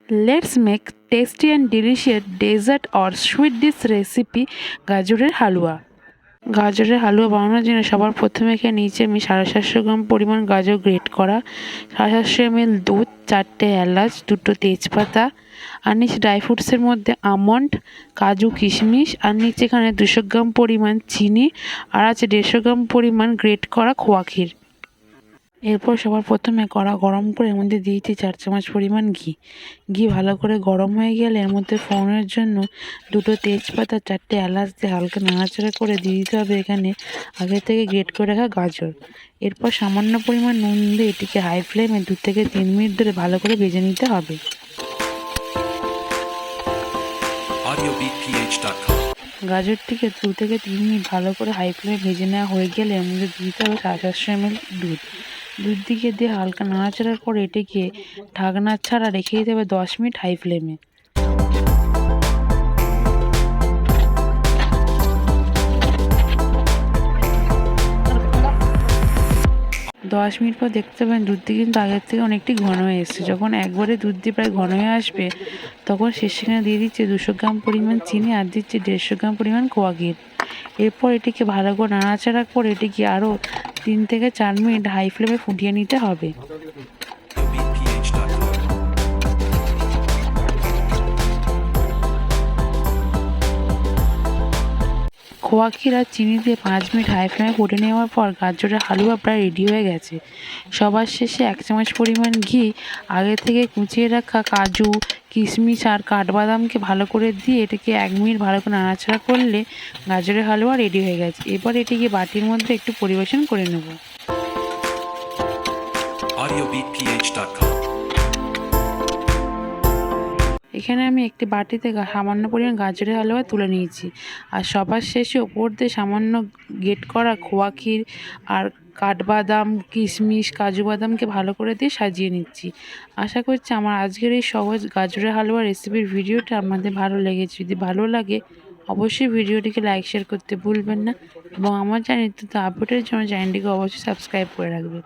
Let's make tasty and delicious dessert or sweet dish recipe গাজরের হালুয়া। গাজরের হালুয়া বানানোর জন্য সবার প্রথমে এখানে নিচে আমি 750 গ্রাম পরিমাণ গাজর গ্রেট করা, 750 ml দুধ, 4টে এলাচ, 2টো তেজপাতা, আর নিচে ড্রাই ফ্রুটসের মধ্যে আমন্ড, কাজু, কিশমিশ, আর নিচে এখানে 200 গ্রাম পরিমাণ চিনি, আর আছে 150 গ্রাম পরিমাণ গ্রেট করা খোয়া ক্ষীর। এরপর সবার প্রথমে কড়া গরম করে এর মধ্যে দিয়েছি 4 চামচ পরিমাণ ঘি। ঘি ভালো করে গরম হয়ে গেলে এর মধ্যে ফোড়নের জন্য 2টো তেজপাতা, 4টে এলাচ দিয়ে হালকা নাড়াচাড়া করে দিয়ে দিতে হবে এখানে আগে থেকে গ্রেট করে রাখা গাজর। এরপর সামান্য পরিমাণ নুন দিয়ে এটিকে হাই ফ্লেমে 2 থেকে 3 মিনিট ধরে ভালো করে ভেজে নিতে হবে। গাজরটিকে 2 থেকে 3 মিনিট ভালো করে হাই ফ্লেমে ভেজে নেওয়া হয়ে গেলে এর মধ্যে দিতে হবে 750 ml দুধ। দুধ দিয়ে হালকা নাড়াচাড়া করে এটিকে ঢাকনা ছাড়া রেখে দিতে হবে 10 মিনিট হাই ফ্লেমে। 10 মিনিট পর দেখতে পাবেন দুধটি কিন্তু আগের থেকে অনেকটি ঘন হয়ে এসেছে। যখন একবারে দুধটি প্রায় ঘন হয়ে আসবে তখন সেখানে দিয়ে দিচ্ছে 200 গ্রাম পরিমাণ চিনি আর দিচ্ছে 150 গ্রাম পরিমাণ খোয়া ক্ষীর। এরপর এটিকে ভালো করে নাড়াচাড়া করে এটিকে আরও 3 থেকে 4 মিনিট হাই ফ্লেমে ফুটিয়ে নিতে হবে। খোয়া ক্ষীর আর চিনি দিয়ে 5 মিনিট হাই ফ্লেমে ফুটে নেওয়ার পর গাজরের হালুয়া প্রায় রেডি হয়ে গেছে। সবার শেষে 1 চামচ পরিমাণ ঘি আগে থেকে কুচিয়ে রাখা কাজু, কিশমিশ আর কাঠবাদামকে ভালো করে দিয়ে এটিকে 1 মিনিট ভালো করে নাড়াচাড়া করলে গাজরের হালুয়া রেডি হয়ে গেছে। এবার এটিকে বাটির মধ্যে একটু পরিবেশন করে নেব। এখানে আমি একটি বাটিতে সামান্য পরিমাণ গাজরের হালুয়া তুলে নিয়েছি, আর সবার শেষে ওপর দিয়ে সামান্য গ্রেট করা খোয়া ক্ষীর আর কাঠবাদাম, কিশমিশ, কাজু বাদামকে ভালো করে দিয়ে সাজিয়ে নিচ্ছি। আশা করছি আমার আজকের এই সহজ গাজরের হালুয়া রেসিপির ভিডিওটা আপনাদের ভালো লেগেছে। যদি ভালো লাগে অবশ্যই ভিডিওটিকে লাইক শেয়ার করতে ভুলবেন না, এবং আমার চ্যানেল আপডেটের জন্য চ্যানেলটিকে অবশ্যই সাবস্ক্রাইব করে রাখবেন।